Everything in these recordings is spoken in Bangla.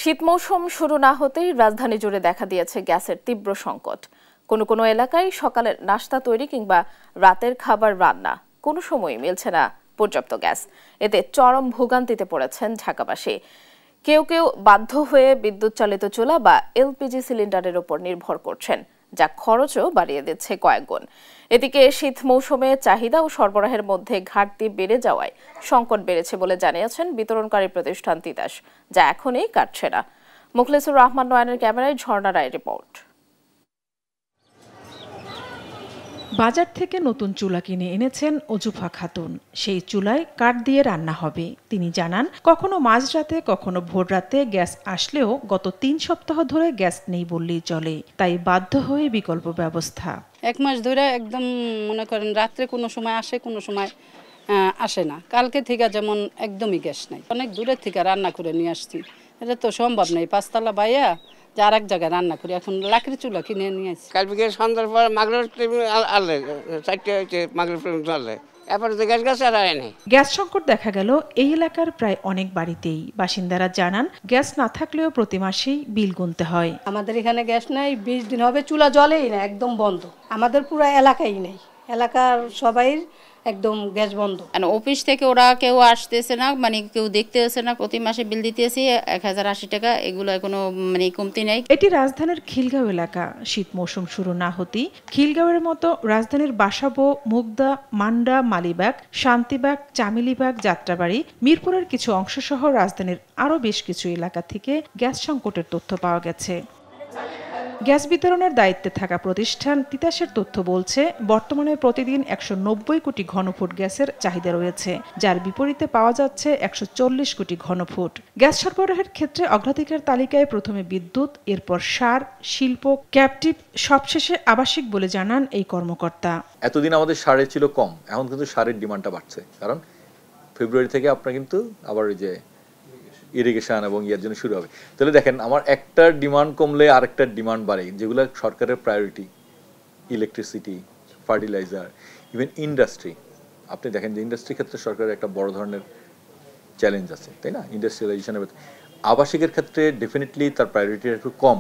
শীত মৌসুম শুরু না হতেই রাজধানী জুড়ে দেখা দিয়েছে গ্যাসের তীব্র সংকট। কোনো কোনো এলাকায় সকালের নাস্তা তৈরি কিংবা রাতের খাবার রান্না কোনো সময়ই মিলছে না পর্যাপ্ত গ্যাস। এতে চরম ভোগান্তিতে পড়েছেন ঢাকাবাসী। কেউ কেউ বাধ্য হয়ে বিদ্যুৎ চালিত চুলা বা এলপিজি সিলিন্ডারের উপর নির্ভর করছেন, যা খরচও বাড়িয়ে দিচ্ছে কয়েক গুণ। এদিকে শীত মৌসুমে চাহিদা ও সরবরাহের মধ্যে ঘাটতি বেড়ে যাওয়ায় সংকট বেড়েছে বলে জানিয়েছেন বিতরণকারী প্রতিষ্ঠান তিতাস, যা এখনই কাটছে না। মুখলেসুর রহমান নয়নের ক্যামেরায় ঝর্ণা রায় রিপোর্ট। বাজার থেকে নতুন চুলা কিনে এনেছেন অজুফা খাতুন। সেই চুলায় কাঠ দিয়ে রান্না হবে। তিনি জানান, কখনো মাঝরাতে কখনো ভোররাতে গ্যাস আসলেও গত ৩ সপ্তাহ ধরে গ্যাস নেই বললেই চলে, তাই বাধ্য হয়ে বিকল্প ব্যবস্থা। 1 মাস ধরে একদম মনে করেন রাত্রে কোনো সময় আসে, কোনো সময় আসে না। কালকে থেকে যেমন একদমই গ্যাস নাই, অনেক দূরের থেকে রান্না করে নিয়ে আসছি। এটা তো সম্ভব নেই, 5 তলা বাইয়া যে আর এক জায়গায় রান্না করি। এখন লাকড়ি চুলা কিনে নিয়ে আসছি। কালকে সন্ধ্যার পর মাগরের আনলে 4টে হচ্ছে মাগরের আনলে, এরপরে তো গ্যাস আর আনে। গ্যাস সংকট দেখা গেল এই এলাকার প্রায় অনেক বাড়িতেই। বাসিন্দারা জানান, গ্যাস না থাকলেও প্রতি মাসেই বিল গুনতে হয়। আমাদের এখানে গ্যাস নাই, 20 দিন হবে, চুলা জ্বলেই না, একদম বন্ধ। আমাদের পুরো এলাকাই নেই, এলাকার সবাই একদম গ্যাস বন্ধ। অফিস থেকে ওরা কেউ আসতেছে না, মানে কেউ দেখতে আসে না। প্রতি মাসে বিল দিতেছি 1080 টাকা, এগুলো কোনো কমতি নেই। এটি রাজধানীর খিলগাঁও এলাকা। শীত মৌসুম শুরু না হতেই খিলগাঁওয়ের মতো রাজধানীর বাসাবো, মুগদা, মান্ডা, মালিবাগ, শান্তিবাগ, চামিলিবাগ, যাত্রাবাড়ি, মিরপুরের কিছু অংশ সহ রাজধানীর আরও বেশ কিছু এলাকা থেকে গ্যাস সংকটের তথ্য পাওয়া গেছে। গ্যাস বিতরণের দায়িত্বে থাকা প্রতিষ্ঠান তিতাসের তথ্য বলছে, বর্তমানে প্রতিদিন 190 কোটি ঘনফুট গ্যাসের চাহিদা রয়েছে, যার বিপরীতে পাওয়া যাচ্ছে 140 কোটি ঘনফুট। গ্যাস সরবরাহের ক্ষেত্রে অগ্রাধিকার তালিকায় প্রথমে বিদ্যুৎ, এরপর সার, শিল্প, ক্যাপটিভ, সবশেষে আবাসিক বলে জানান এই কর্মকর্তা। এতদিন আমাদের সারের ছিল কম, এখন কিন্তু সারের ডিমান্ডটা বাড়ছে, কারণ ফেব্রুয়ারি থেকে আপনার কিন্তু আবার ওই যে ইরিগেশন এবং ইয়ার জন্য শুরু হবে। তাহলে দেখেন, আমার একটা ডিমান্ড কমলে আরেকটা ডিমান্ড বাড়ে, যেগুলো সরকারের priority, electricity, fertiliser, even industry. আপনি দেখেন যে ইন্ডাস্ট্রির ক্ষেত্রে সরকারের একটা বড় ধরনের চ্যালেঞ্জ আছে, তাই না? ইন্ডাস্ট্রিয়ালাইজেশনের। আবাসিকের ক্ষেত্রে ডেফিনেটলি তার প্রায়োরিটি একটু কম,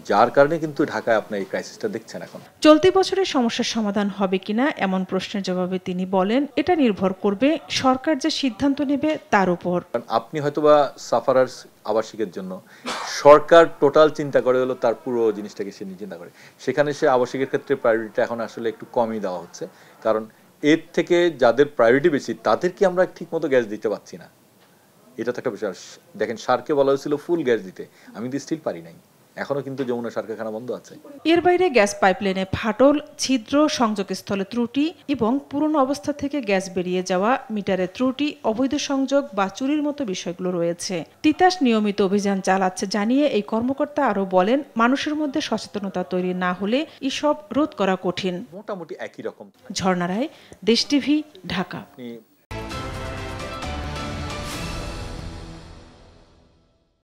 যার কারণে কিন্তু ঢাকায় আপনি এই ক্রাইসিসটা দেখছেন এখন। চলতি বছরের সমস্যার সমাধান হবে কিনা এমন প্রশ্নের জবাবে তিনি বলেন, এটা নির্ভর করবে সরকার যে সিদ্ধান্ত নেবে তার উপর। আপনি হয়তোবা সাফারার্স আবাসিকের জন্য সরকার টোটাল চিন্তা করে হলো তার পুরো জিনিসটাকে সে নিয়ে চিন্তা করে, সেখানে সে আবাসিকের ক্ষেত্রে প্রায়োরিটিটা এখন আসলে একটু কমই দেওয়া হচ্ছে, কারণ এর থেকে যাদের প্রায়োরিটি বেশি তাদেরকে আমরা ঠিক মতো গ্যাস দিতে পারছি না। এটা তো একটা বিষয়। দেখেন, সারকে বলা হয়েছিল ফুল গ্যাস দিতে, আমি তো স্টিল পারি নাই, এখনো কিন্তু যমুনা সার কারখানা বন্ধ আছে। এর বাইরে গ্যাস পাইপলাইনে ফাটল, ছিদ্র, সংযোগস্থলে ত্রুটি এবং পুরনো অবস্থা থেকে গ্যাস বেরিয়ে যাওয়া, মিটারে ত্রুটি, অবৈধ সংযোগ বা চুরির মতো বিষয়গুলো রয়েছে। তিতাস নিয়মিত অভিযান চালাচ্ছে জানিয়ে এই কর্মকর্তা আরও বলেন, মানুষের মধ্যে সচেতনতা তৈরি না হলে এসব রোধ করা কঠিন। মোটামুটি একই রকম। ঝর্ণা রায়, দেশ টিভি, ঢাকা।